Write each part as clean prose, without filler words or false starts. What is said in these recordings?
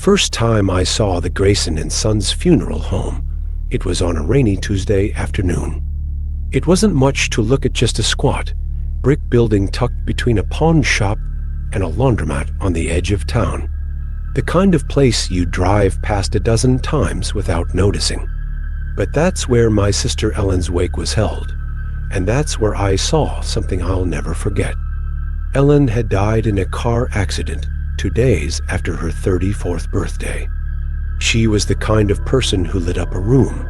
first time I saw the Grayson and Sons funeral home, it was on a rainy Tuesday afternoon. It wasn't much to look at, just a squat brick building tucked between a pawn shop and a laundromat on the edge of town. The kind of place you drive past a dozen times without noticing. But that's where my sister Ellen's wake was held, and that's where I saw something I'll never forget. Ellen had died in a car accident 2 days after her 34th birthday. She was the kind of person who lit up a room,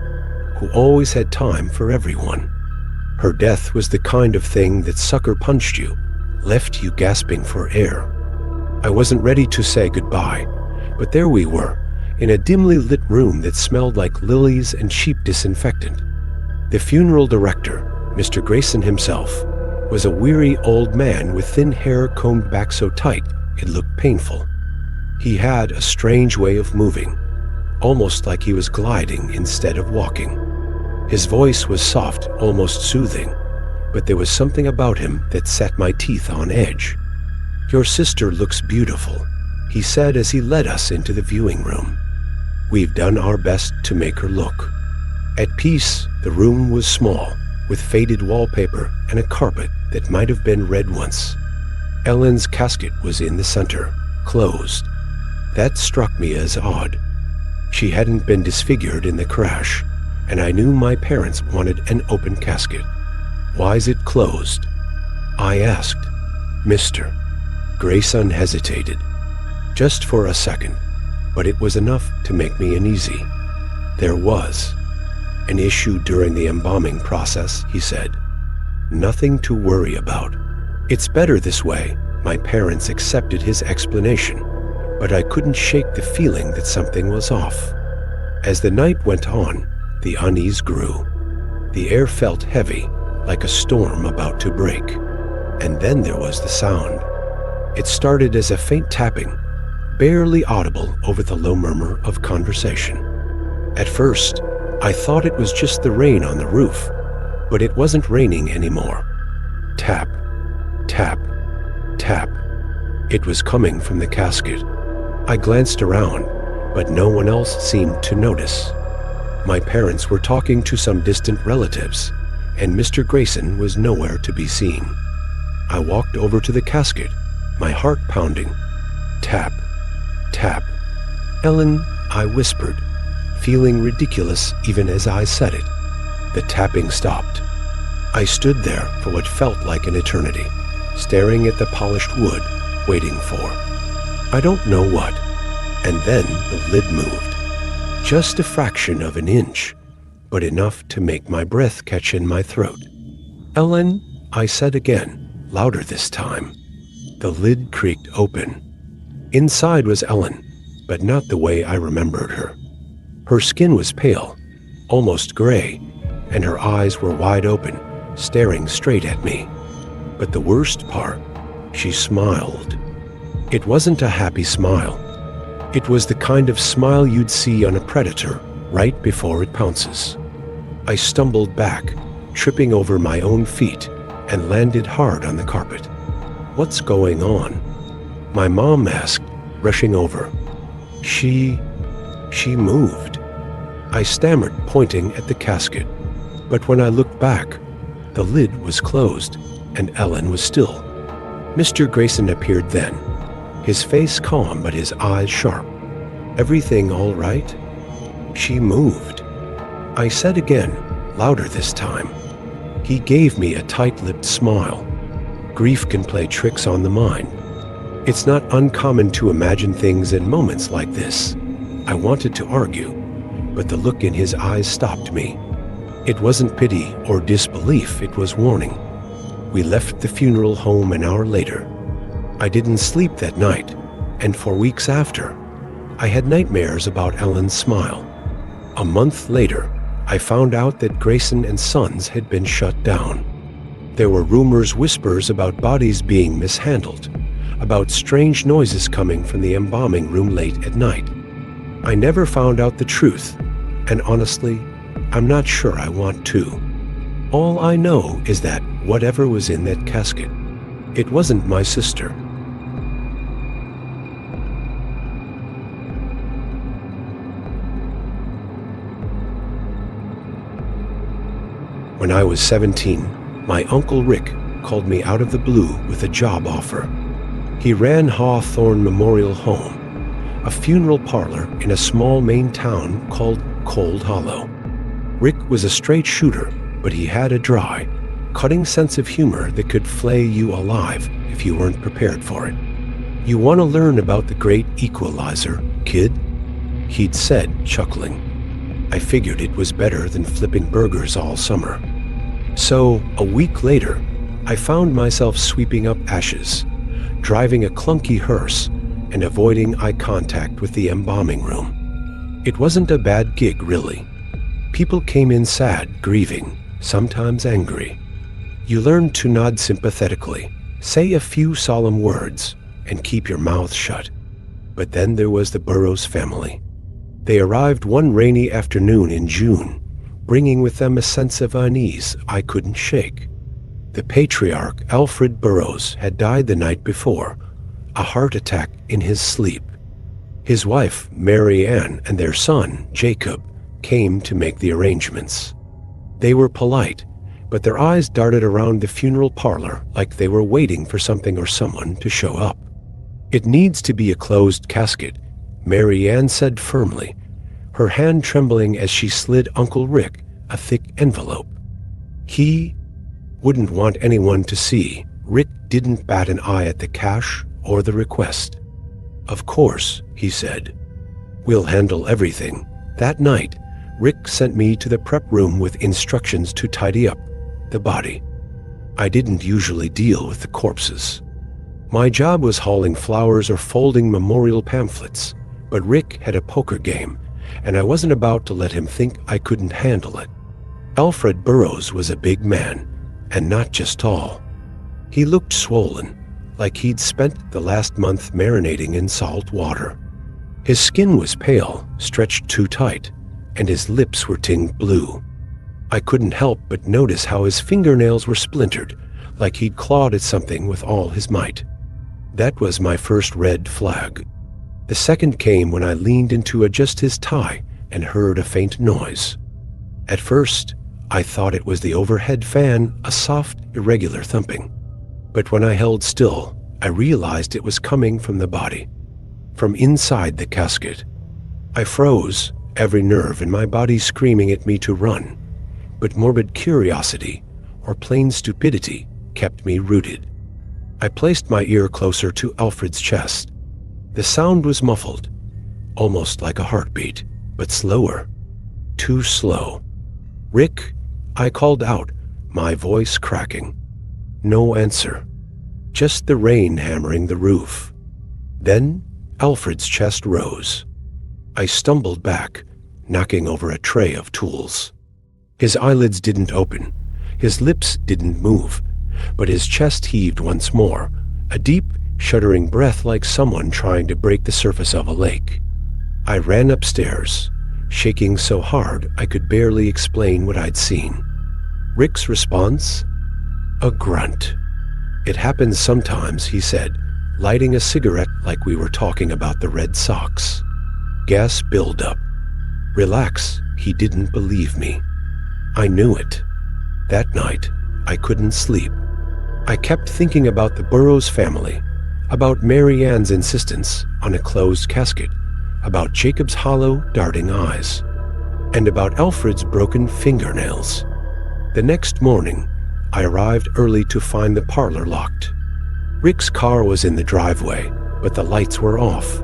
who always had time for everyone. Her death was the kind of thing that sucker punched you, left you gasping for air. I wasn't ready to say goodbye, but there we were, in a dimly lit room that smelled like lilies and cheap disinfectant. The funeral director, Mr. Grayson himself, was a weary old man with thin hair combed back so tight it looked painful. He had a strange way of moving, almost like he was gliding instead of walking. His voice was soft, almost soothing, but there was something about him that set my teeth on edge. "Your sister looks beautiful," he said as he led us into the viewing room. "We've done our best to make her look." At peace, the room was small, with faded wallpaper and a carpet that might have been red once. Ellen's casket was in the center, closed. That struck me as odd. She hadn't been disfigured in the crash, and I knew my parents wanted an open casket. "Why's it closed?" I asked. "Mr. Grayson hesitated, just for a second, but it was enough to make me uneasy. "There was an issue during the embalming process," he said. "Nothing to worry about. It's better this way." My parents accepted his explanation, but I couldn't shake the feeling that something was off. As the night went on, the unease grew. The air felt heavy, like a storm about to break. And then there was the sound. It started as a faint tapping, barely audible over the low murmur of conversation. At first, I thought it was just the rain on the roof, but it wasn't raining anymore. Tap, tap, tap. It was coming from the casket. I glanced around, but no one else seemed to notice. My parents were talking to some distant relatives, and Mr. Grayson was nowhere to be seen. I walked over to the casket, my heart pounding. Tap, tap. "Ellen," I whispered, feeling ridiculous even as I said it. The tapping stopped. I stood there for what felt like an eternity, staring at the polished wood, waiting for I don't know what. And then the lid moved. Just a fraction of an inch, but enough to make my breath catch in my throat. "Ellen," I said again, louder this time. The lid creaked open. Inside was Ellen, but not the way I remembered her. Her skin was pale, almost gray, and her eyes were wide open, staring straight at me. But the worst part, she smiled. It wasn't a happy smile. It was the kind of smile you'd see on a predator right before it pounces. I stumbled back, tripping over my own feet, and landed hard on the carpet. "What's going on?" my mom asked, rushing over. She moved. I stammered, pointing at the casket. But when I looked back, the lid was closed, and Ellen was still. Mr. Grayson appeared then, his face calm but his eyes sharp. "Everything all right?" "She moved," I said again, louder this time. He gave me a tight-lipped smile. Grief can play tricks on the mind. It's not uncommon to imagine things in moments like this. I wanted to argue, but the look in his eyes stopped me. It wasn't pity or disbelief, it was warning. We left the funeral home an hour later. I didn't sleep that night, and for weeks after, I had nightmares about Ellen's smile. A month later, I found out that Grayson and Sons had been shut down. There were rumors, whispers about bodies being mishandled, about strange noises coming from the embalming room late at night. I never found out the truth, and honestly, I'm not sure I want to. All I know is that whatever was in that casket, it wasn't my sister. When I was 17, my Uncle Rick called me out of the blue with a job offer. He ran Hawthorne Memorial Home, a funeral parlor in a small Maine town called Cold Hollow. Rick was a straight shooter, but he had a dry, cutting sense of humor that could flay you alive if you weren't prepared for it. "You want to learn about the great equalizer, kid?" he'd said, chuckling. I figured it was better than flipping burgers all summer. So, a week later, I found myself sweeping up ashes, driving a clunky hearse, and avoiding eye contact with the embalming room. It wasn't a bad gig, really. People came in sad, grieving, sometimes angry. You learned to nod sympathetically, say a few solemn words, and keep your mouth shut. But then there was the Burroughs family. They arrived one rainy afternoon in June, bringing with them a sense of unease I couldn't shake. The patriarch, Alfred Burroughs, had died the night before, a heart attack in his sleep. His wife, Mary Ann, and their son, Jacob, came to make the arrangements. They were polite, but their eyes darted around the funeral parlor like they were waiting for something or someone to show up. "It needs to be a closed casket," Mary Ann said firmly, her hand trembling as she slid Uncle Rick a thick envelope. He wouldn't want anyone to see. Rick didn't bat an eye at the cash or the request. "Of course," he said. "We'll handle everything." That night, Rick sent me to the prep room with instructions to tidy up the body. I didn't usually deal with the corpses. My job was hauling flowers or folding memorial pamphlets, but Rick had a poker game, and I wasn't about to let him think I couldn't handle it. Alfred Burroughs was a big man, and not just tall. He looked swollen, like he'd spent the last month marinating in salt water. His skin was pale, stretched too tight, and his lips were tinged blue. I couldn't help but notice how his fingernails were splintered, like he'd clawed at something with all his might. That was my first red flag. The second came when I leaned in to adjust his tie and heard a faint noise. At first, I thought it was the overhead fan, a soft, irregular thumping. But when I held still, I realized it was coming from the body, from inside the casket. I froze, every nerve in my body screaming at me to run, but morbid curiosity, or plain stupidity, kept me rooted. I placed my ear closer to Alfred's chest. The sound was muffled, almost like a heartbeat, but slower. Too slow. "Rick," I called out, my voice cracking. No answer. Just the rain hammering the roof. Then Alfred's chest rose. I stumbled back, knocking over a tray of tools. His eyelids didn't open. His lips didn't move, but his chest heaved once more, a deep, shuddering breath like someone trying to break the surface of a lake. I ran upstairs, shaking so hard I could barely explain what I'd seen. Rick's response? A grunt. "It happens sometimes," he said, lighting a cigarette like we were talking about the Red Sox. Gas buildup. "Relax," he didn't believe me. I knew it. That night, I couldn't sleep. I kept thinking about the Burroughs family, about Mary Ann's insistence on a closed casket, about Jacob's hollow, darting eyes, and about Alfred's broken fingernails. The next morning, I arrived early to find the parlor locked. Rick's car was in the driveway, but the lights were off.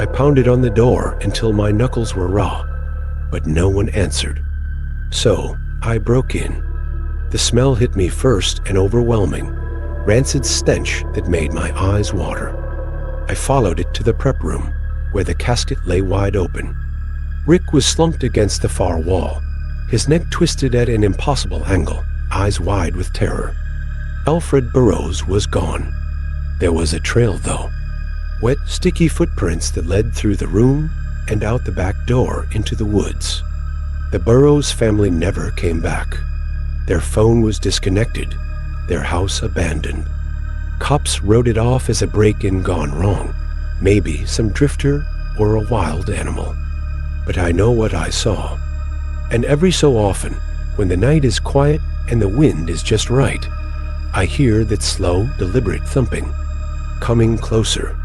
I pounded on the door until my knuckles were raw, but no one answered. So I broke in. The smell hit me first, an overwhelming, rancid stench that made my eyes water. I followed it to the prep room, where the casket lay wide open. Rick was slumped against the far wall, his neck twisted at an impossible angle, eyes wide with terror. Alfred Burroughs was gone. There was a trail, though. Wet, sticky footprints that led through the room and out the back door into the woods. The Burroughs family never came back. Their phone was disconnected, their house abandoned. Cops wrote it off as a break-in gone wrong, maybe some drifter or a wild animal. But I know what I saw. And every so often, When the night is quiet and the wind is just right, I hear that slow, deliberate thumping, coming closer.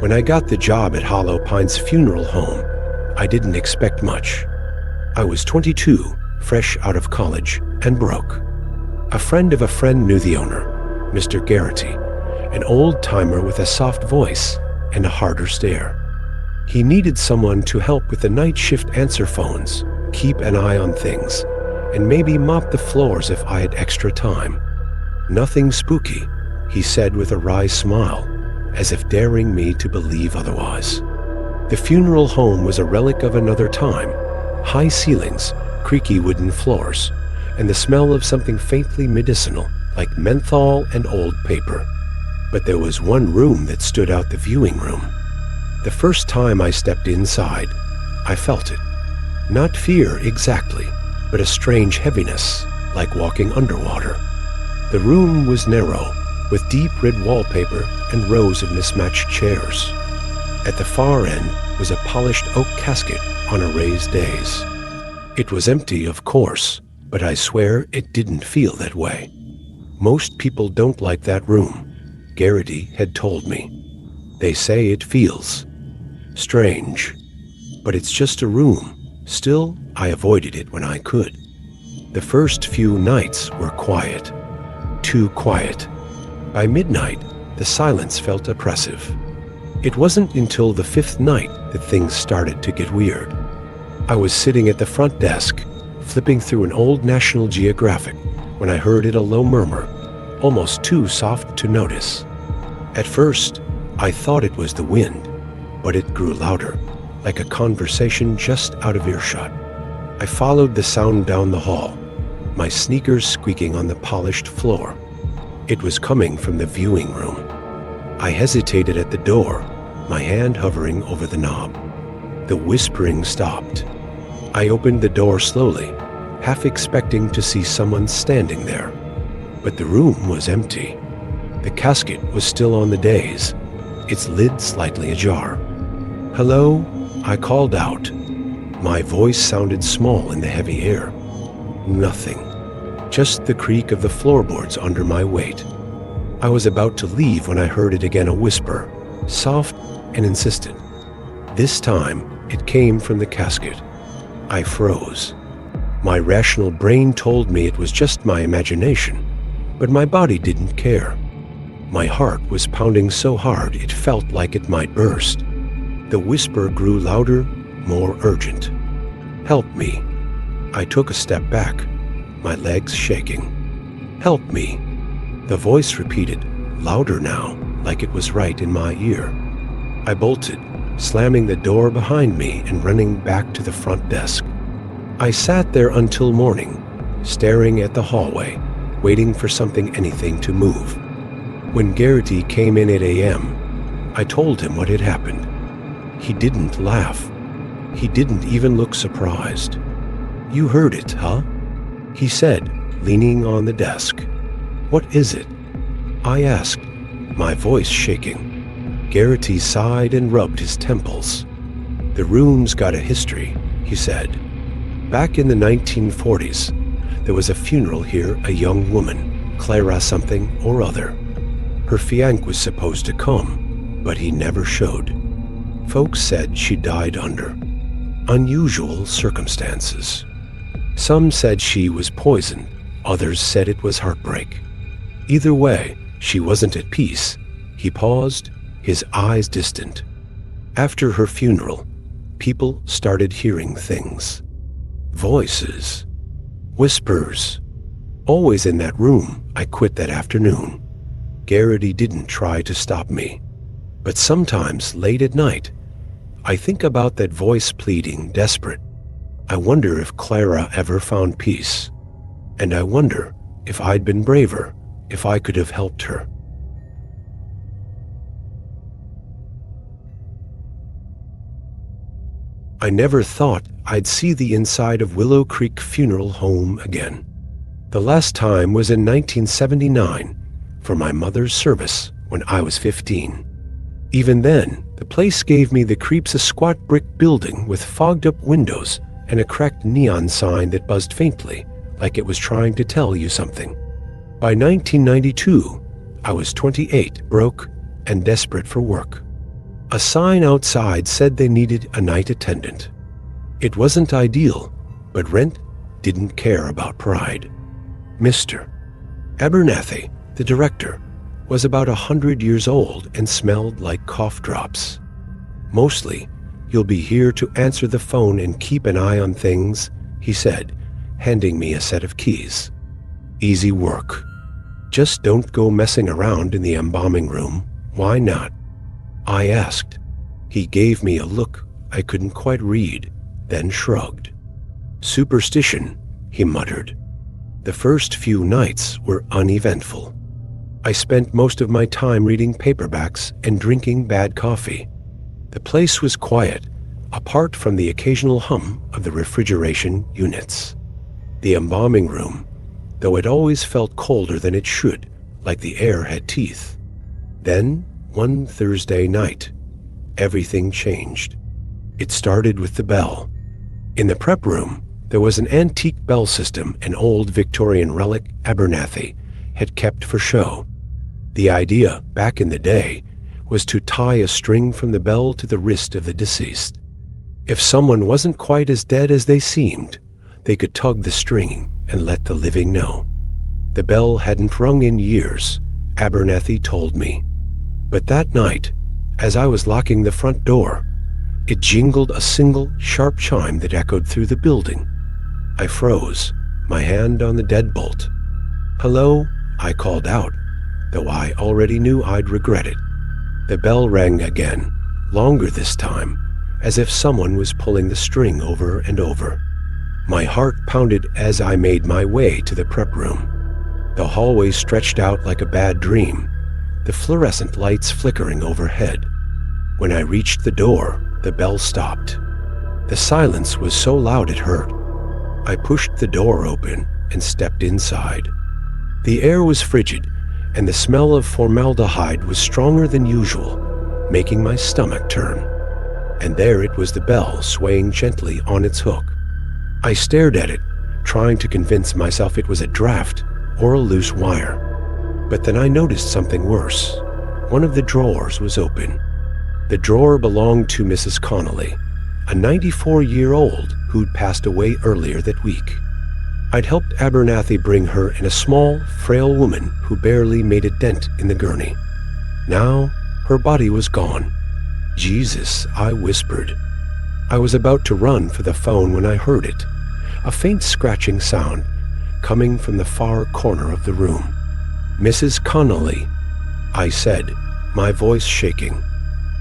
When I got the job at Hollow Pines Funeral Home, I didn't expect much. I was 22, fresh out of college, and broke. A friend of a friend knew the owner, Mr. Garrity, an old-timer with a soft voice and a harder stare. He needed someone to help with the night shift answer phones, keep an eye on things, and maybe mop the floors if I had extra time. Nothing spooky, he said with a wry smile, as if daring me to believe otherwise. The funeral home was a relic of another time. High ceilings, creaky wooden floors, and the smell of something faintly medicinal, like menthol and old paper. But there was one room that stood out: the viewing room. The first time I stepped inside, I felt it. Not fear exactly, but a strange heaviness, like walking underwater. The room was narrow, with deep red wallpaper and rows of mismatched chairs. At the far end was a polished oak casket on a raised dais. It was empty, of course, but I swear it didn't feel that way. Most people don't like that room, Garrity had told me. They say it feels strange, but it's just a room. Still, I avoided it when I could. The first few nights were quiet. Too quiet. By midnight, the silence felt oppressive. It wasn't until the fifth night that things started to get weird. I was sitting at the front desk, flipping through an old National Geographic, when I heard a low murmur, almost too soft to notice. At first, I thought it was the wind, but it grew louder, like a conversation just out of earshot. I followed the sound down the hall, my sneakers squeaking on the polished floor. It was coming from the viewing room. I hesitated at the door, my hand hovering over the knob. The whispering stopped. I opened the door slowly, half expecting to see someone standing there. But the room was empty. The casket was still on the dais, its lid slightly ajar. "Hello?" I called out. My voice sounded small in the heavy air. Nothing. Just the creak of the floorboards under my weight. I was about to leave when I heard it again, a whisper, soft and insistent. This time, it came from the casket. I froze. My rational brain told me it was just my imagination, but my body didn't care. My heart was pounding so hard it felt like it might burst. The whisper grew louder, more urgent. "Help me." I took a step back, my legs shaking. "Help me." The voice repeated, louder now, like it was right in my ear. I bolted, slamming the door behind me and running back to the front desk. I sat there until morning, staring at the hallway, waiting for anything to move. When Garrity came in at a.m., I told him what had happened. He didn't laugh. He didn't even look surprised. "You heard it, huh?" he said, leaning on the desk. "What is it?" I asked, my voice shaking. Garrity sighed and rubbed his temples. "The room's got a history," he said. "Back in the 1940s, there was a funeral here, a young woman, Clara something or other. Her fiancé was supposed to come, but he never showed. Folks said she died under unusual circumstances. Some said she was poisoned, others said it was heartbreak. Either way, she wasn't at peace." He paused, his eyes distant. "After her funeral, people started hearing things. Voices. Whispers. Always in that room, I quit that afternoon. Garrity didn't try to stop me. But sometimes, late at night, I think about that voice pleading, desperate. I wonder if Clara ever found peace. And I wonder if I'd been braver, if I could have helped her." I never thought I'd see the inside of Willow Creek Funeral Home again. The last time was in 1979 for my mother's service when I was 15. Even then, The place gave me the creeps. A squat brick building with fogged-up windows and a cracked neon sign that buzzed faintly, like it was trying to tell you something. By 1992, I was 28, broke, and desperate for work. A sign outside said they needed a night attendant. It wasn't ideal, but rent didn't care about pride. Mr. Abernathy, the director, was about 100 years old and smelled like cough drops. Mostly, you'll be here to answer the phone and keep an eye on things, he said, handing me a set of keys. Easy work. Just don't go messing around in the embalming room. Why not? I asked. He gave me a look I couldn't quite read, then shrugged. Superstition, he muttered. The first few nights were uneventful. I spent most of my time reading paperbacks and drinking bad coffee. The place was quiet, apart from the occasional hum of the refrigeration units. The embalming room, though it always felt colder than it should, like the air had teeth. Then, one Thursday night, everything changed. It started with the bell. In the prep room, there was an antique bell system an old Victorian relic Abernathy had kept for show. The idea, back in the day, was to tie a string from the bell to the wrist of the deceased. If someone wasn't quite as dead as they seemed, they could tug the string and let the living know. The bell hadn't rung in years, Abernathy told me. But that night, as I was locking the front door, it jingled a single, sharp chime that echoed through the building. I froze, my hand on the deadbolt. "Hello," I called out, though I already knew I'd regret it. The bell rang again, longer this time, as if someone was pulling the string over and over. My heart pounded as I made my way to the prep room. The hallway stretched out like a bad dream, the fluorescent lights flickering overhead. When I reached the door, the bell stopped. The silence was so loud it hurt. I pushed the door open and stepped inside. The air was frigid, and the smell of formaldehyde was stronger than usual, making my stomach turn. And there it was, the bell swaying gently on its hook. I stared at it, trying to convince myself it was a draft or a loose wire. But then I noticed something worse. One of the drawers was open. The drawer belonged to Mrs. Connolly, a 94-year-old who'd passed away earlier that week. I'd helped Abernathy bring her in, a small, frail woman who barely made a dent in the gurney. Now, her body was gone. "Jesus," I whispered. I was about to run for the phone when I heard it, a faint scratching sound coming from the far corner of the room. "Mrs. Connolly," I said, my voice shaking.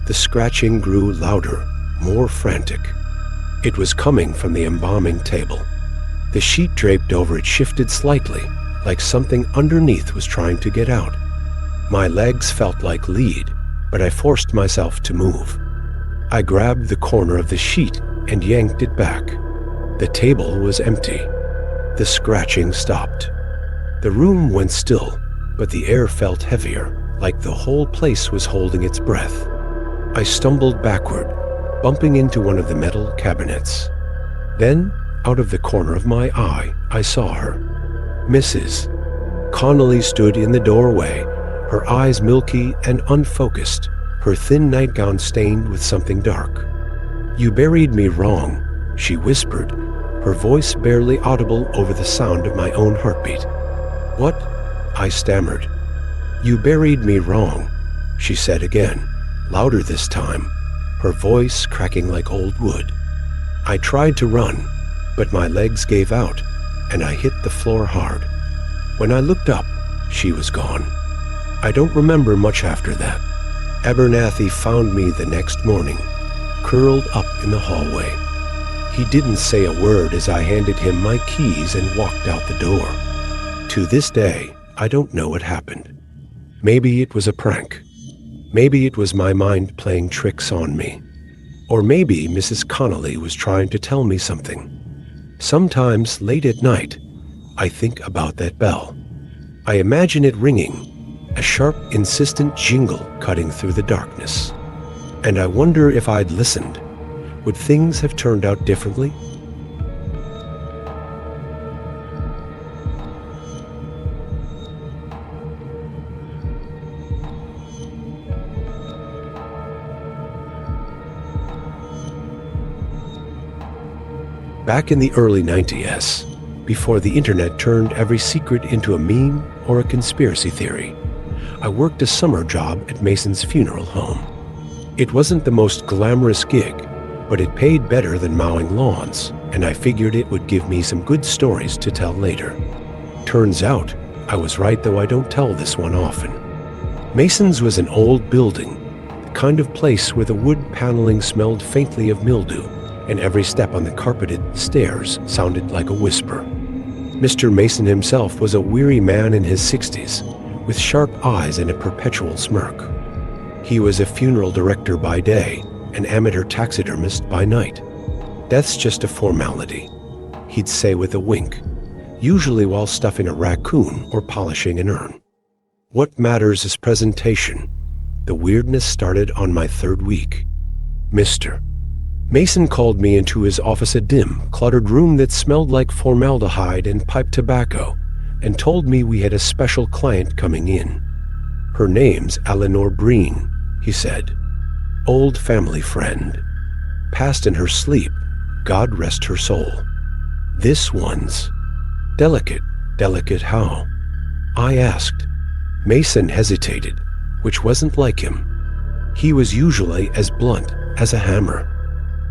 The scratching grew louder, more frantic. It was coming from the embalming table. The sheet draped over it shifted slightly, like something underneath was trying to get out. My legs felt like lead, but I forced myself to move. I grabbed the corner of the sheet and yanked it back. The table was empty. The scratching stopped. The room went still, but the air felt heavier, like the whole place was holding its breath. I stumbled backward, bumping into one of the metal cabinets. Then, out of the corner of my eye, I saw her. Mrs. Connolly stood in the doorway, her eyes milky and unfocused, her thin nightgown stained with something dark. "You buried me wrong," she whispered, her voice barely audible over the sound of my own heartbeat. "What?" I stammered. "You buried me wrong," she said again, louder this time, her voice cracking like old wood. I tried to run, but my legs gave out, and I hit the floor hard. When I looked up, she was gone. I don't remember much after that. Abernathy found me the next morning, curled up in the hallway. He didn't say a word as I handed him my keys and walked out the door. To this day, I don't know what happened. Maybe it was a prank. Maybe it was my mind playing tricks on me. Or maybe Mrs. Connolly was trying to tell me something. Sometimes, late at night, I think about that bell. I imagine it ringing, a sharp, insistent jingle cutting through the darkness. And I wonder if I'd listened, would things have turned out differently? Back in the early 90s, before the internet turned every secret into a meme or a conspiracy theory, I worked a summer job at Mason's funeral home. It wasn't the most glamorous gig, but it paid better than mowing lawns, and I figured it would give me some good stories to tell later. Turns out, I was right, though I don't tell this one often. Mason's was an old building, the kind of place where the wood paneling smelled faintly of mildew, and every step on the carpeted stairs sounded like a whisper. Mr. Mason himself was a weary man in his 60s, with sharp eyes and a perpetual smirk. He was a funeral director by day, an amateur taxidermist by night. Death's just a formality, he'd say with a wink, usually while stuffing a raccoon or polishing an urn. What matters is presentation. The weirdness started on my third week. Mr. Mason called me into his office, a dim, cluttered room that smelled like formaldehyde and pipe tobacco, and told me we had a special client coming in. Her name's Eleanor Breen, he said. Old family friend. Passed in her sleep, God rest her soul. This one's delicate. Delicate how? I asked. Mason hesitated, which wasn't like him. He was usually as blunt as a hammer.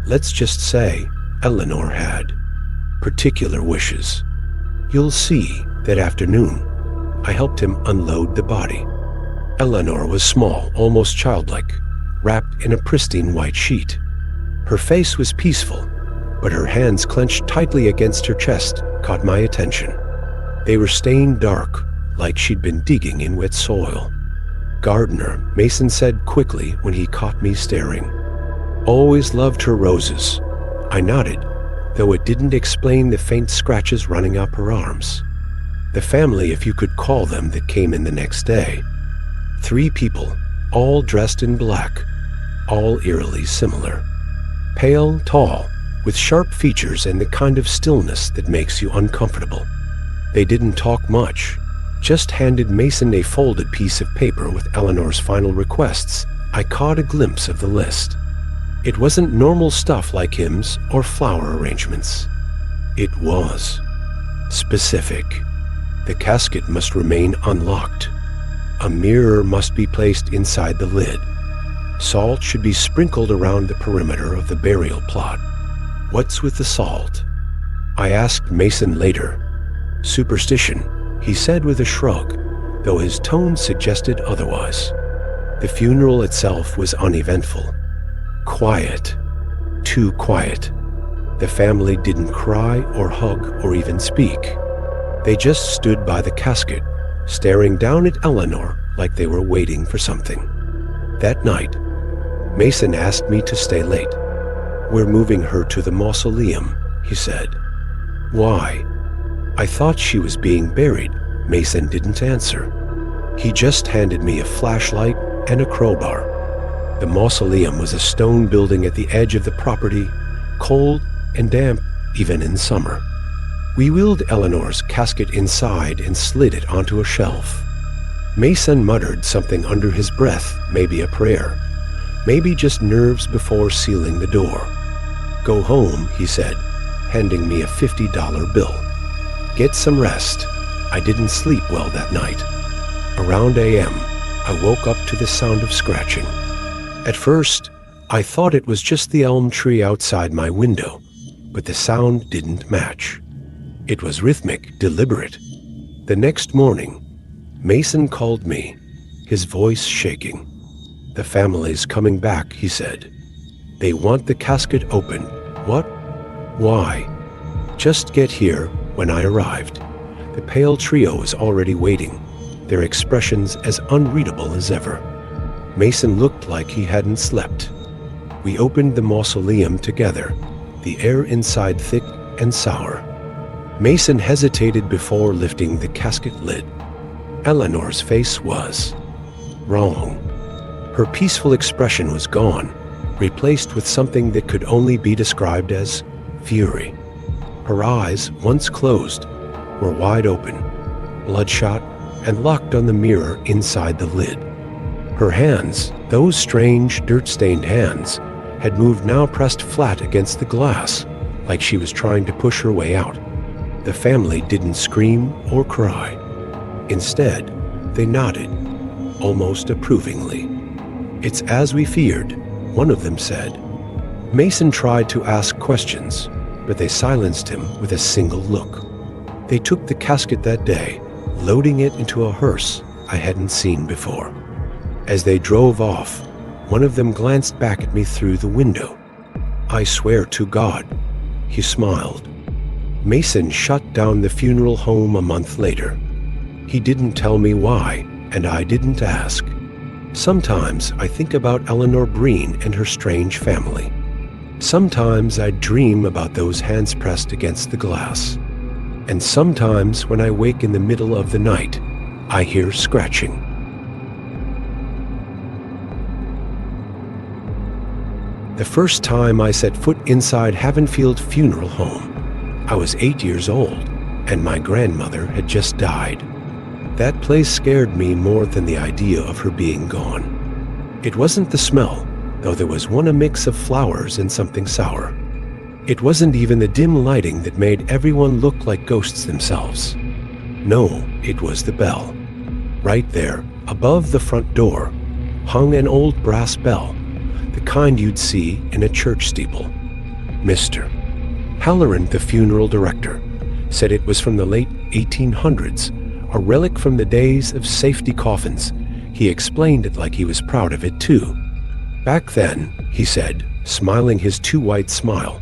Let's just say Eleanor had particular wishes. You'll see, that afternoon, I helped him unload the body. Eleanor was small, almost childlike, wrapped in a pristine white sheet. Her face was peaceful, but her hands clenched tightly against her chest caught my attention. They were stained dark, like she'd been digging in wet soil. Gardener, Mason said quickly when he caught me staring. Always loved her roses. I nodded, though it didn't explain the faint scratches running up her arms. The family, if you could call them, that came in the next day. 3 people, all dressed in black, all eerily similar. Pale, tall, with sharp features and the kind of stillness that makes you uncomfortable. They didn't talk much, just handed Mason a folded piece of paper with Eleanor's final requests. I caught a glimpse of the list. It wasn't normal stuff like hymns or flower arrangements. It was specific. The casket must remain unlocked. A mirror must be placed inside the lid. Salt should be sprinkled around the perimeter of the burial plot. What's with the salt? I asked Mason later. Superstition, he said with a shrug, though his tone suggested otherwise. The funeral itself was uneventful. Quiet. Too quiet. The family didn't cry or hug or even speak. They just stood by the casket, staring down at Eleanor like they were waiting for something. That night, Mason asked me to stay late. We're moving her to the mausoleum, he said. Why? I thought she was being buried. Mason didn't answer. He just handed me a flashlight and a crowbar. The mausoleum was a stone building at the edge of the property, cold and damp even in summer. We wheeled Eleanor's casket inside and slid it onto a shelf. Mason muttered something under his breath, maybe a prayer, maybe just nerves before sealing the door. Go home, he said, handing me a $50 bill. Get some rest. I didn't sleep well that night. Around a.m., I woke up to the sound of scratching. At first, I thought it was just the elm tree outside my window, but the sound didn't match. It was rhythmic, deliberate. The next morning, Mason called me, his voice shaking. The family's coming back, he said. They want the casket open. What? Why? Just get here when I arrived. The pale trio was already waiting, their expressions as unreadable as ever. Mason looked like he hadn't slept. We opened the mausoleum together, the air inside thick and sour. Mason hesitated before lifting the casket lid. Eleanor's face was wrong. Her peaceful expression was gone, replaced with something that could only be described as fury. Her eyes, once closed, were wide open, bloodshot, and locked on the mirror inside the lid. Her hands, those strange, dirt-stained hands, had moved now pressed flat against the glass, like she was trying to push her way out. The family didn't scream or cry. Instead, they nodded, almost approvingly. "It's as we feared," one of them said. Mason tried to ask questions, but they silenced him with a single look. They took the casket that day, loading it into a hearse I hadn't seen before. As they drove off, one of them glanced back at me through the window. "I swear to God," he smiled. Mason shut down the funeral home a month later. He didn't tell me why, and I didn't ask. Sometimes I think about Eleanor Breen and her strange family. Sometimes I dream about those hands pressed against the glass. And sometimes when I wake in the middle of the night, I hear scratching. The first time I set foot inside Havenfield Funeral Home, I was 8 years old, and my grandmother had just died. That place scared me more than the idea of her being gone. It wasn't the smell, though there was a mix of flowers and something sour. It wasn't even the dim lighting that made everyone look like ghosts themselves. No, it was the bell. Right there, above the front door, hung an old brass bell, the kind you'd see in a church steeple. Mr. Halloran, the funeral director, said it was from the late 1800s, a relic from the days of safety coffins. He explained it like he was proud of it too. Back then, he said, smiling his too white smile,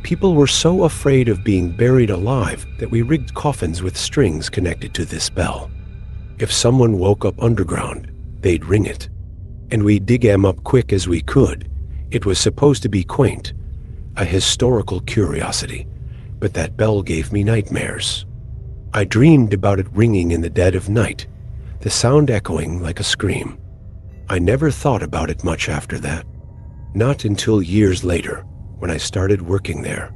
people were so afraid of being buried alive that we rigged coffins with strings connected to this bell. If someone woke up underground, they'd ring it. And we'd dig 'em up quick as we could. It was supposed to be quaint, a historical curiosity, but that bell gave me nightmares. I dreamed about it ringing in the dead of night, the sound echoing like a scream. I never thought about it much after that. Not until years later, when I started working there.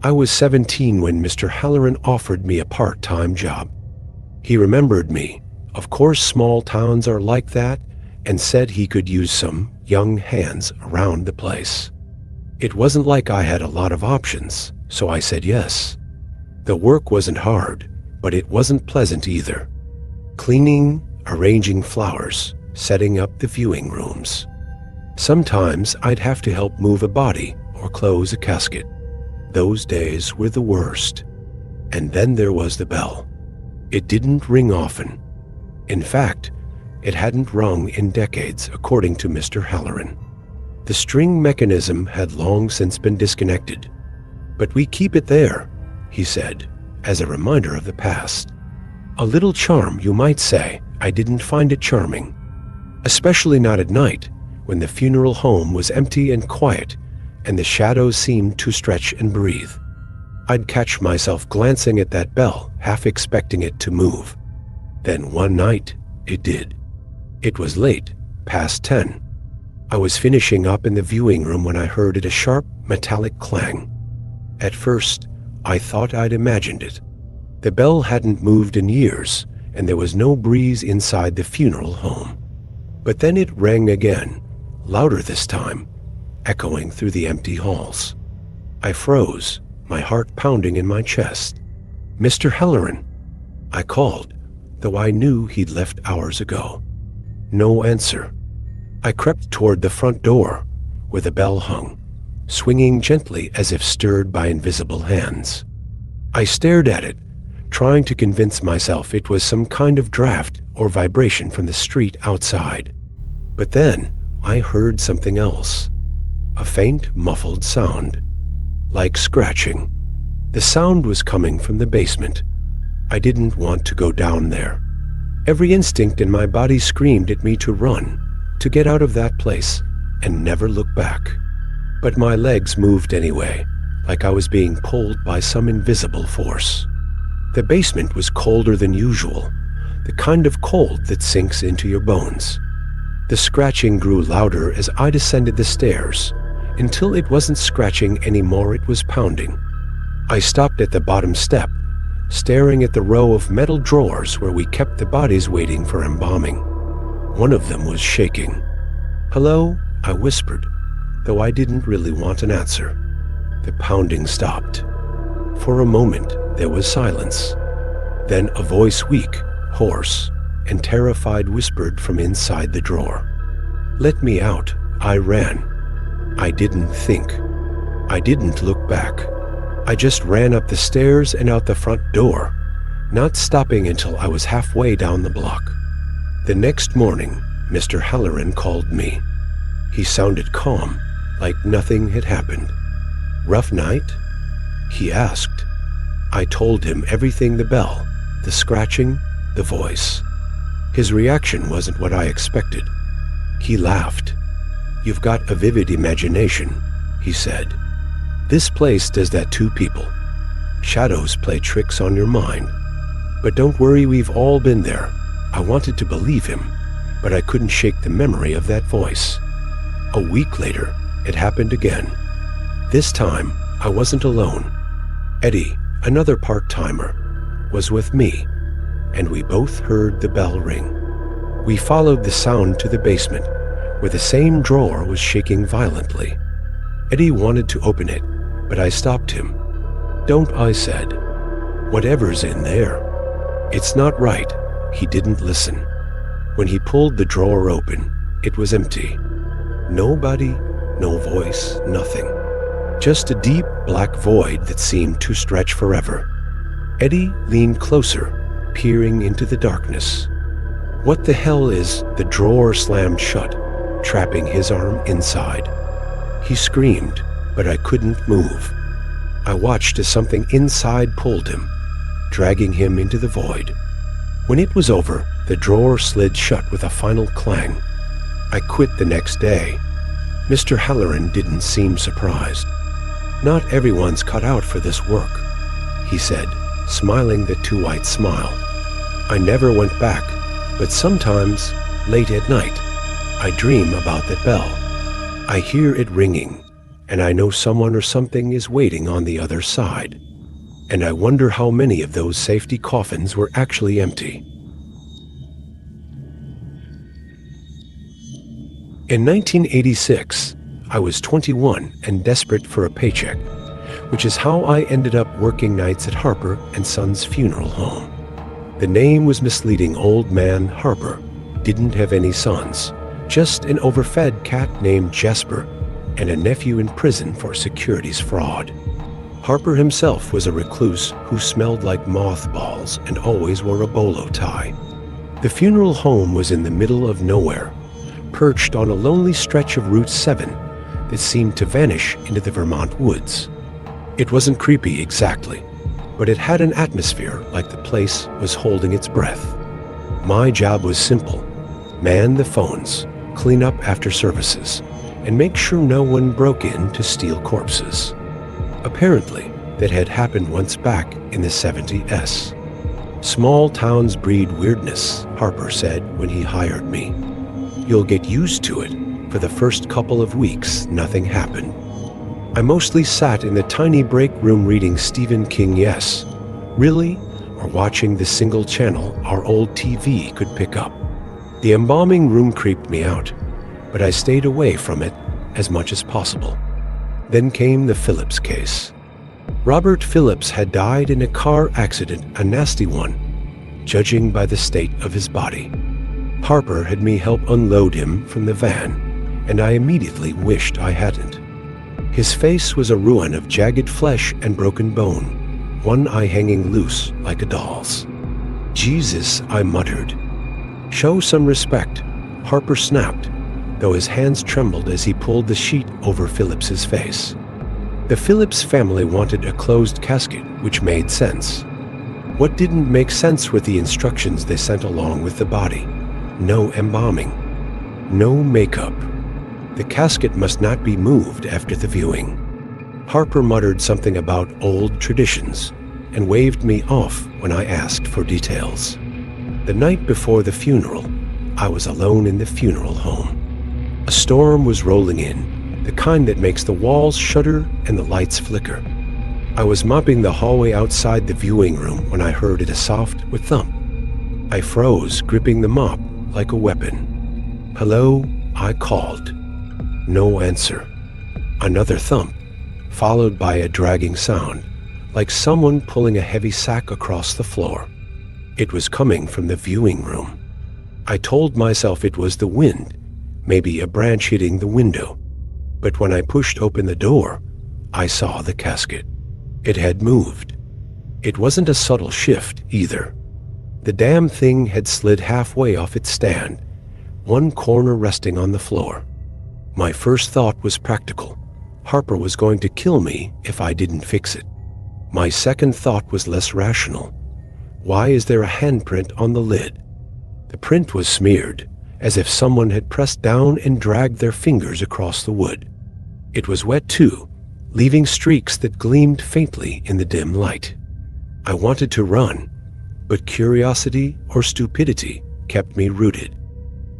I was 17 when Mr. Halloran offered me a part-time job. He remembered me. Of course, small towns are like that, and said he could use some young hands around the place. It wasn't like I had a lot of options, so I said yes. The work wasn't hard, but it wasn't pleasant either. Cleaning, arranging flowers, setting up the viewing rooms. Sometimes I'd have to help move a body or close a casket. Those days were the worst. And then there was the bell. It didn't ring often. In fact, it hadn't rung in decades, according to Mr. Halloran. The string mechanism had long since been disconnected. But we keep it there, he said, as a reminder of the past. A little charm, you might say. I didn't find it charming. Especially not at night, when the funeral home was empty and quiet, and the shadows seemed to stretch and breathe. I'd catch myself glancing at that bell, half expecting it to move. Then one night, it did. It was late, past 10. I was finishing up in the viewing room when I heard a sharp, metallic clang. At first, I thought I'd imagined it. The bell hadn't moved in years, and there was no breeze inside the funeral home. But then it rang again, louder this time, echoing through the empty halls. I froze, my heart pounding in my chest. "Mr. Halloran," I called, though I knew he'd left hours ago. No answer. I crept toward the front door, where the bell hung, swinging gently as if stirred by invisible hands. I stared at it, trying to convince myself it was some kind of draft or vibration from the street outside. But then I heard something else. A faint, muffled sound, like scratching. The sound was coming from the basement. I didn't want to go down there. Every instinct in my body screamed at me to run, to get out of that place, and never look back. But my legs moved anyway, like I was being pulled by some invisible force. The basement was colder than usual, the kind of cold that sinks into your bones. The scratching grew louder as I descended the stairs, until it wasn't scratching anymore, it was pounding. I stopped at the bottom step, staring at the row of metal drawers where we kept the bodies waiting for embalming. One of them was shaking. "Hello?" I whispered, though I didn't really want an answer. The pounding stopped. For a moment, there was silence. Then a voice, weak, hoarse, and terrified, whispered from inside the drawer. "Let me out." I ran. I didn't think. I didn't look back. I just ran up the stairs and out the front door, not stopping until I was halfway down the block. The next morning, Mr. Halloran called me. He sounded calm, like nothing had happened. "Rough night?" he asked. I told him everything: the bell, the scratching, the voice. His reaction wasn't what I expected. He laughed. "You've got a vivid imagination," he said. "This place does that to people. Shadows play tricks on your mind. But don't worry, we've all been there." I wanted to believe him, but I couldn't shake the memory of that voice. A week later, it happened again. This time, I wasn't alone. Eddie, another part-timer, was with me, and we both heard the bell ring. We followed the sound to the basement, where the same drawer was shaking violently. Eddie wanted to open it, but I stopped him. "Don't," I said. "Whatever's in there. It's not right." He didn't listen. When he pulled the drawer open, it was empty. Nobody, no voice, nothing. Just a deep black void that seemed to stretch forever. Eddie leaned closer, peering into the darkness. "What the hell is—" The drawer slammed shut, trapping his arm inside. He screamed, but I couldn't move. I watched as something inside pulled him, dragging him into the void. When it was over, the drawer slid shut with a final clang. I quit the next day. Mr. Halloran didn't seem surprised. "Not everyone's cut out for this work," he said, smiling that too white smile. I never went back, but sometimes, late at night, I dream about that bell. I hear it ringing, and I know someone or something is waiting on the other side. And I wonder how many of those safety coffins were actually empty. In 1986, I was 21 and desperate for a paycheck, which is how I ended up working nights at Harper & Sons Funeral Home. The name was misleading. Old man Harper didn't have any sons, just an overfed cat named Jasper and a nephew in prison for securities fraud. Harper himself was a recluse who smelled like mothballs and always wore a bolo tie. The funeral home was in the middle of nowhere, perched on a lonely stretch of Route 7 that seemed to vanish into the Vermont woods. It wasn't creepy exactly, but it had an atmosphere like the place was holding its breath. My job was simple: man the phones, clean up after services, and make sure no one broke in to steal corpses. Apparently, that had happened once back in the 70s. "Small towns breed weirdness," Harper said when he hired me. "You'll get used to it." For the first couple of weeks, nothing happened. I mostly sat in the tiny break room reading Stephen King, Yes, Really, or watching the single channel our old TV could pick up. The embalming room creeped me out, but I stayed away from it as much as possible. Then came the Phillips case. Robert Phillips had died in a car accident, a nasty one, judging by the state of his body. Harper had me help unload him from the van, and I immediately wished I hadn't. His face was a ruin of jagged flesh and broken bone, one eye hanging loose like a doll's. "Jesus," I muttered. "Show some respect," Harper snapped, though his hands trembled as he pulled the sheet over Phillips's face. The Phillips family wanted a closed casket, which made sense. What didn't make sense were the instructions they sent along with the body. No embalming. No makeup. The casket must not be moved after the viewing. Harper muttered something about old traditions and waved me off when I asked for details. The night before the funeral, I was alone in the funeral home. A storm was rolling in, the kind that makes the walls shudder and the lights flicker. I was mopping the hallway outside the viewing room when I heard a soft thump. I froze, gripping the mop like a weapon. "Hello?" I called. No answer. Another thump, followed by a dragging sound, like someone pulling a heavy sack across the floor. It was coming from the viewing room. I told myself it was the wind, maybe a branch hitting the window. But when I pushed open the door, I saw the casket. It had moved. It wasn't a subtle shift either. The damn thing had slid halfway off its stand, one corner resting on the floor. My first thought was practical. Harper was going to kill me if I didn't fix it. My second thought was less rational. Why is there a handprint on the lid? The print was smeared, as if someone had pressed down and dragged their fingers across the wood. It was wet too, leaving streaks that gleamed faintly in the dim light. I wanted to run, but curiosity or stupidity kept me rooted.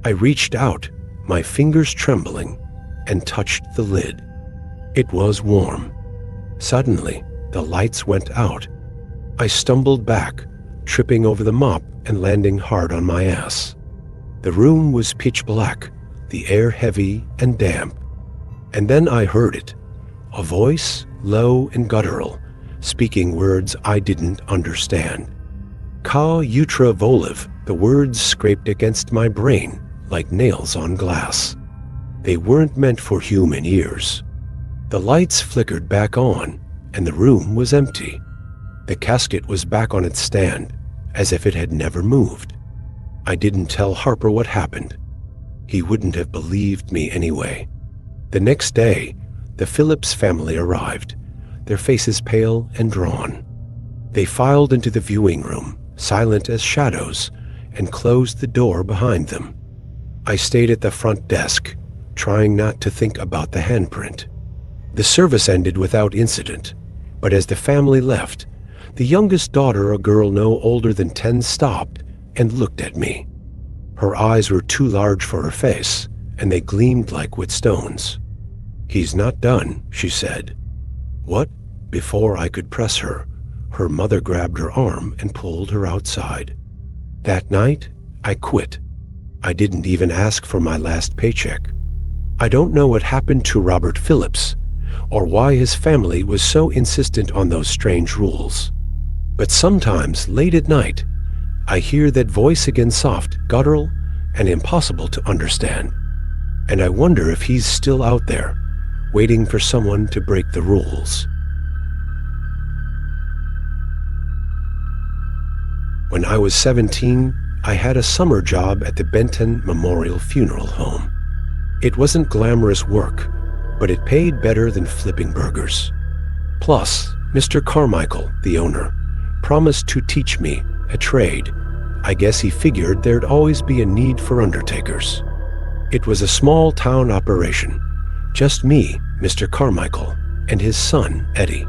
I reached out, my fingers trembling, and touched the lid. It was warm. Suddenly, the lights went out. I stumbled back, tripping over the mop and landing hard on my ass. The room was pitch black, the air heavy and damp. And then I heard it, a voice, low and guttural, speaking words I didn't understand. Ka Utra Voliv, the words scraped against my brain like nails on glass. They weren't meant for human ears. The lights flickered back on, and the room was empty. The casket was back on its stand, as if it had never moved. I didn't tell Harper what happened. He wouldn't have believed me anyway. The next day, the Phillips family arrived, their faces pale and drawn. They filed into the viewing room, silent as shadows, and closed the door behind them. I stayed at the front desk, trying not to think about the handprint. The service ended without incident, but as the family left, the youngest daughter, a girl no older than 10, stopped and looked at me. Her eyes were too large for her face, and they gleamed like whetstones. "He's not done," she said. "What?" Before I could press her, her mother grabbed her arm and pulled her outside. That night, I quit. I didn't even ask for my last paycheck. I don't know what happened to Robert Phillips, or why his family was so insistent on those strange rules. But sometimes, late at night, I hear that voice again, soft, guttural, and impossible to understand. And I wonder if he's still out there, waiting for someone to break the rules. When I was 17, I had a summer job at the Benton Memorial Funeral Home. It wasn't glamorous work, but it paid better than flipping burgers. Plus, Mr. Carmichael, the owner, promised to teach me a trade. I guess he figured there'd always be a need for undertakers. It was a small town operation. Just me, Mr. Carmichael, and his son, Eddie.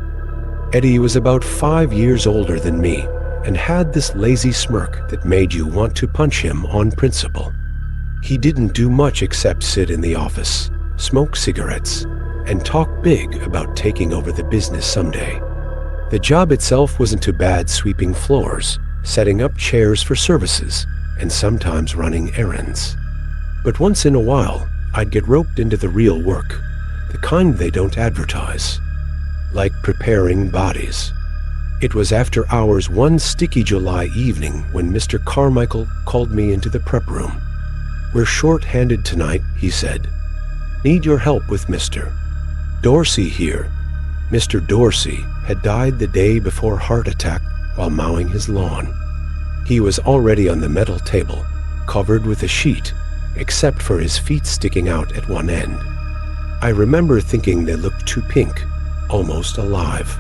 Eddie was about 5 years older than me and had this lazy smirk that made you want to punch him on principle. He didn't do much except sit in the office, smoke cigarettes, and talk big about taking over the business someday. The job itself wasn't too bad, sweeping floors, setting up chairs for services, and sometimes running errands. But once in a while, I'd get roped into the real work, the kind they don't advertise, like preparing bodies. It was after hours one sticky July evening when Mr. Carmichael called me into the prep room. "We're short-handed tonight," he said. "Need your help with Mr. Dorsey here." Mr. Dorsey had died the day before heart attack while mowing his lawn. He was already on the metal table, covered with a sheet, except for his feet sticking out at one end. I remember thinking they looked too pink, almost alive.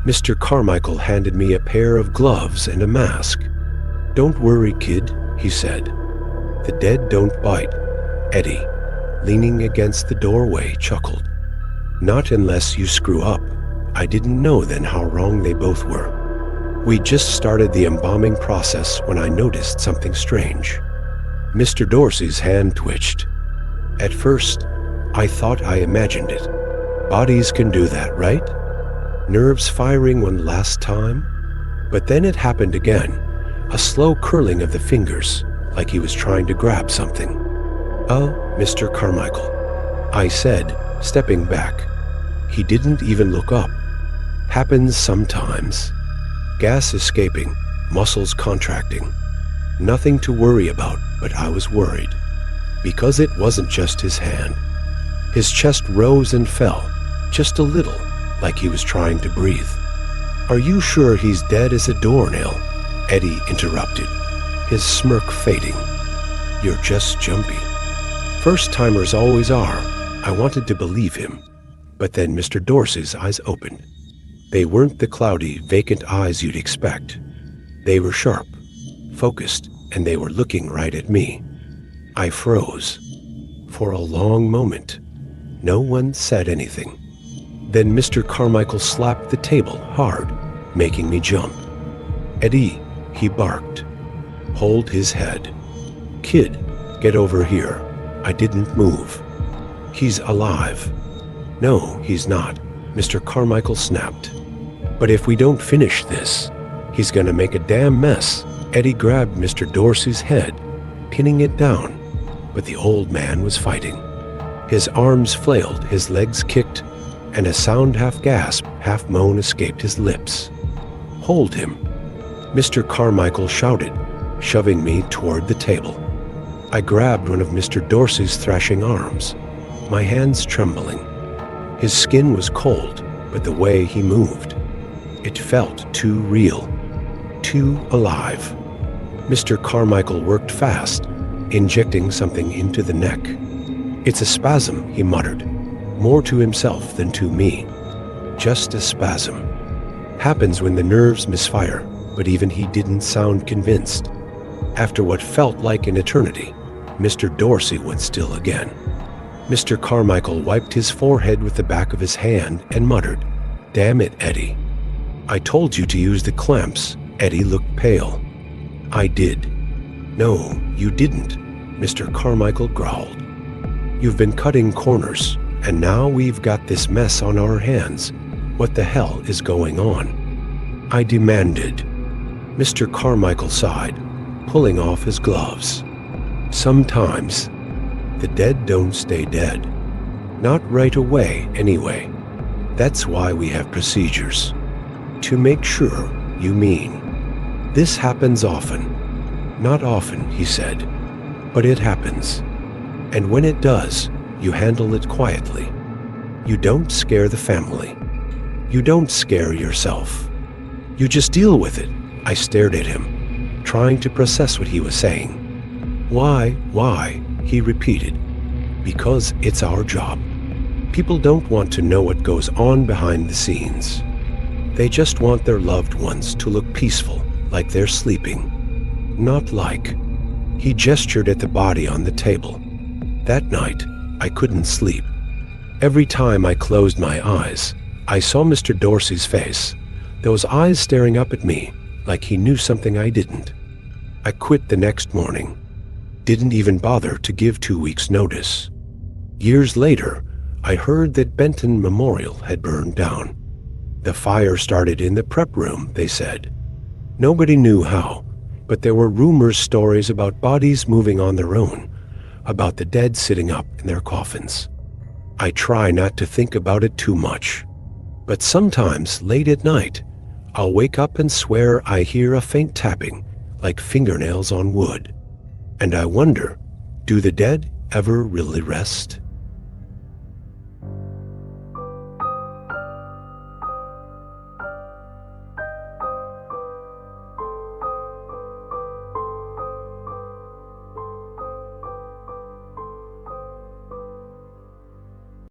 Mr. Carmichael handed me a pair of gloves and a mask. "Don't worry, kid," he said. "The dead don't bite." Eddie, leaning against the doorway, chuckled. "Not unless you screw up." I didn't know then how wrong they both were. We just started the embalming process when I noticed something strange. Mr. Dorsey's hand twitched. At first, I thought I imagined it. Bodies can do that, right? Nerves firing one last time? But then it happened again, a slow curling of the fingers, like he was trying to grab something. "Oh, Mr. Carmichael," I said, stepping back. He didn't even look up. "Happens sometimes." Gas escaping, muscles contracting. Nothing to worry about, but I was worried. Because it wasn't just his hand. His chest rose and fell, just a little, like he was trying to breathe. "Are you sure he's dead as a doornail?" Eddie interrupted, his smirk fading. "You're just jumpy." First-timers always are. I wanted to believe him. But then Mr. Dorsey's eyes opened. They weren't the cloudy, vacant eyes you'd expect. They were sharp, focused, and they were looking right at me. I froze. For a long moment, no one said anything. Then Mr. Carmichael slapped the table hard, making me jump. "Eddie," he barked. "Hold his head." "Kid, get over here." I didn't move. "He's alive." "No, he's not," Mr. Carmichael snapped. "But if we don't finish this, he's gonna make a damn mess." Eddie grabbed Mr. Dorsey's head, pinning it down, but the old man was fighting. His arms flailed, his legs kicked, and a sound half gasp, half moan escaped his lips. "Hold him," Mr. Carmichael shouted, shoving me toward the table. I grabbed one of Mr. Dorsey's thrashing arms, my hands trembling. His skin was cold, but the way he moved, it felt too real, too alive. Mr. Carmichael worked fast, injecting something into the neck. "It's a spasm," he muttered, more to himself than to me. "Just a spasm. Happens when the nerves misfire," but even he didn't sound convinced. After what felt like an eternity, Mr. Dorsey went still again. Mr. Carmichael wiped his forehead with the back of his hand and muttered, "Damn it, Eddie. I told you to use the clamps." Eddie looked pale. "I did." "No, you didn't," Mr. Carmichael growled. "You've been cutting corners, and now we've got this mess on our hands. What the hell is going on?" I demanded. Mr. Carmichael sighed, pulling off his gloves. "Sometimes the dead don't stay dead. Not right away, anyway. That's why we have procedures. To make sure, you mean. This happens often." "Not often," he said, "but it happens. And when it does, you handle it quietly. You don't scare the family. You don't scare yourself. You just deal with it." I stared at him, trying to process what he was saying. Why, he repeated. "Because it's our job. People don't want to know what goes on behind the scenes. They just want their loved ones to look peaceful, like they're sleeping. Not like." He gestured at the body on the table. That night, I couldn't sleep. Every time I closed my eyes, I saw Mr. Dorsey's face, those eyes staring up at me like he knew something I didn't. I quit the next morning. Didn't even bother to give 2 weeks' notice. Years later, I heard that Benton Memorial had burned down. The fire started in the prep room, they said. Nobody knew how, but there were rumors, stories about bodies moving on their own, about the dead sitting up in their coffins. I try not to think about it too much, but sometimes late at night, I'll wake up and swear I hear a faint tapping, like fingernails on wood. And I wonder, do the dead ever really rest?